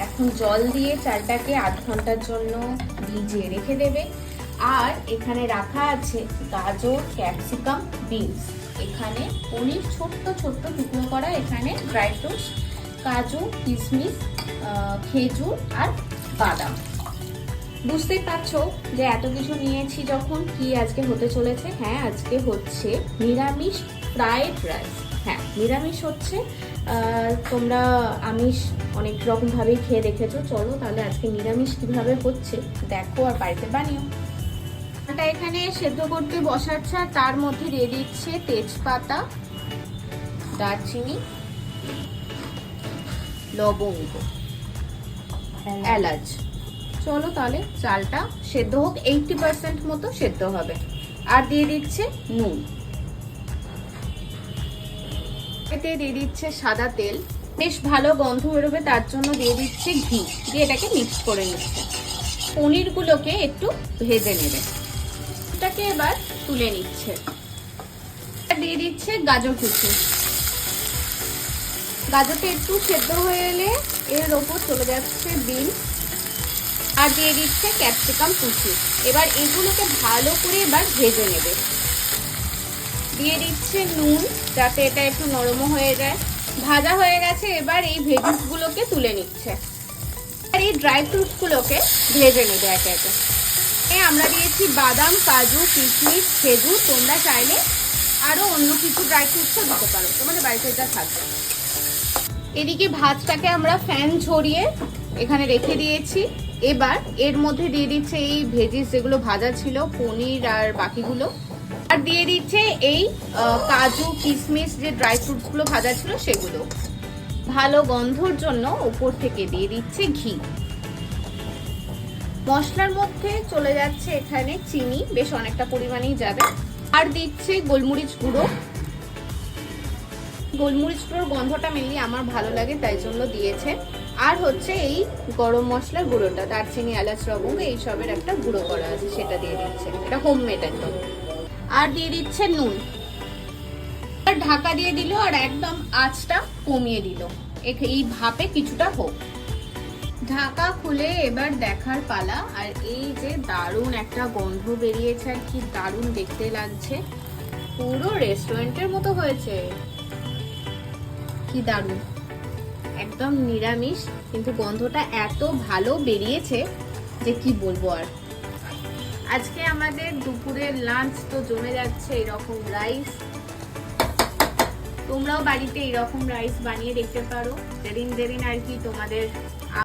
এখন জল দিয়ে চালটাকে 8 ঘন্টার জন্য ভিজিয়ে রেখে দেবে। আর এখানে রাখা আছে গাজর, ক্যাপসিকাম, বিনস, এখানে পনির ছোট্ট ছোট্ট টুকরো করা, এখানে ড্রাই ফ্রুটস, কাজু, কিশমিশ, খেজুর আর বাদাম। বুঝতেই পারছো যে এত কিছু নিয়েছি যখন, কি আজকে হতে চলেছে। হ্যাঁ, আজকে হচ্ছে নিরামিষ ফ্রাইড রাইস। হ্যাঁ, নিরামিষ হচ্ছে। তোমরা আমিষ অনেক রকম ভাবেই খেয়ে দেখেছো। চলো তাহলে আজকে নিরামিষ কিভাবে হচ্ছে দেখো আর বাড়িতে বানিও। এটা এখানে সেদ্ধ করতে বসাচ্ছে, আর তার মধ্যে দিয়ে দিচ্ছে তেজপাতা, দারচিনি, লবঙ্গ, এলাচ। চলো তাহলে চালটা সেদ্ধ হোক, 80% মতো সেদ্ধ হবে। আর দিয়ে দিচ্ছে নুন, এতে দিয়ে দিচ্ছে সাদা তেল, বেশ ভালো গন্ধ বেরোবে তার জন্য দিয়ে দিচ্ছে ঘি, দিয়ে এটাকে মিক্স করে নিচ্ছে। পনিরগুলোকে একটু ভেজে নেবে, এটাকে এবার তুলে নিচ্ছে। দিয়ে দিচ্ছে গাজর কুচি, গাজরটা একটু সেদ্ধ হয়ে এলে এর ওপর চলে যাচ্ছে বিনস, আর দিয়ে দিচ্ছে ক্যাপসিকাম কুচি। এবার এগুলোকে ভালো করে এবার ভেজে নেবে। দিয়ে দিচ্ছে নুন, যাতে এটা একটু নরম হয়ে যায়। ভাজা হয়ে গেছে, এবার এই ভেজিস গুলোকে তুলে নিচ্ছে, আর এই ড্রাই ফ্রুটস গুলোকে ভেজে নেবে একে একে। আমরা দিয়েছি বাদাম, কাজু, কিশমিশ, খেজুর। তোমরা চাইলে আরো অন্য কিছু ড্রাই ফ্রুটসও দিতে পারো, তোমাদের বাড়িতে এটা থাকবে। এদিকে ভাতটাকে আমরা ফ্যান ঝরিয়ে এখানে রেখে দিয়েছি। এবার এর মধ্যে দিয়ে দিচ্ছে এই ভেজিস যেগুলো ভাজা ছিল, পনির আর বাকিগুলো, আর দিয়ে দিচ্ছে এই কাজু, কিশমিশ, যে ড্রাই ফ্রুটস গুলো ভাজা ছিল সেগুলো। ভালো গন্ধর জন্য উপর থেকে দিয়ে দিচ্ছে ঘি। মশলার মধ্যে চলে যাচ্ছে এখানে চিনি, বেশ অনেকটা পরিমাণেই যাবে। আর দিচ্ছে গোলমরিচ গুঁড়ো। গোলমরিচ গুঁড়োর গন্ধটা মেনলি আমার ভালো লাগে, তাই জন্য দিয়েছে। আর হচ্ছে এই গরম মশলার গুঁড়োটা, দারচিনি, এলাচ, লবঙ্গ এইসবের একটা গুঁড়ো করা আছে, সেটা দিয়ে দিচ্ছে। এটা হোমমেড একদম। আর দিয়ে দিচ্ছে নুন। আর ঢাকা দিয়ে দিল, আর একদম আঁচটা কমিয়ে দিল, এই ভাপে কিছুটা হোক। ঢাকা খুলে এবার দেখার পালা। আর এই যে দারুণ একটা গন্ধ বেরিয়েছে, আর কি দারুণ দেখতে লাগছে, পুরো রেস্টুরেন্টের মতো হয়েছে। কি দারুণ, একদম নিরামিষ, কিন্তু গন্ধটা এত ভালো বেরিয়েছে যে কি বলবো আর। আজকে আমাদের দুপুরের লাঞ্চ তো জমে যাচ্ছে এরকম রাইস। তোমরাও বাড়িতে এরকম রাইস বানিয়ে দেখতে পারো, যেদিন যেদিন আর কি তোমাদের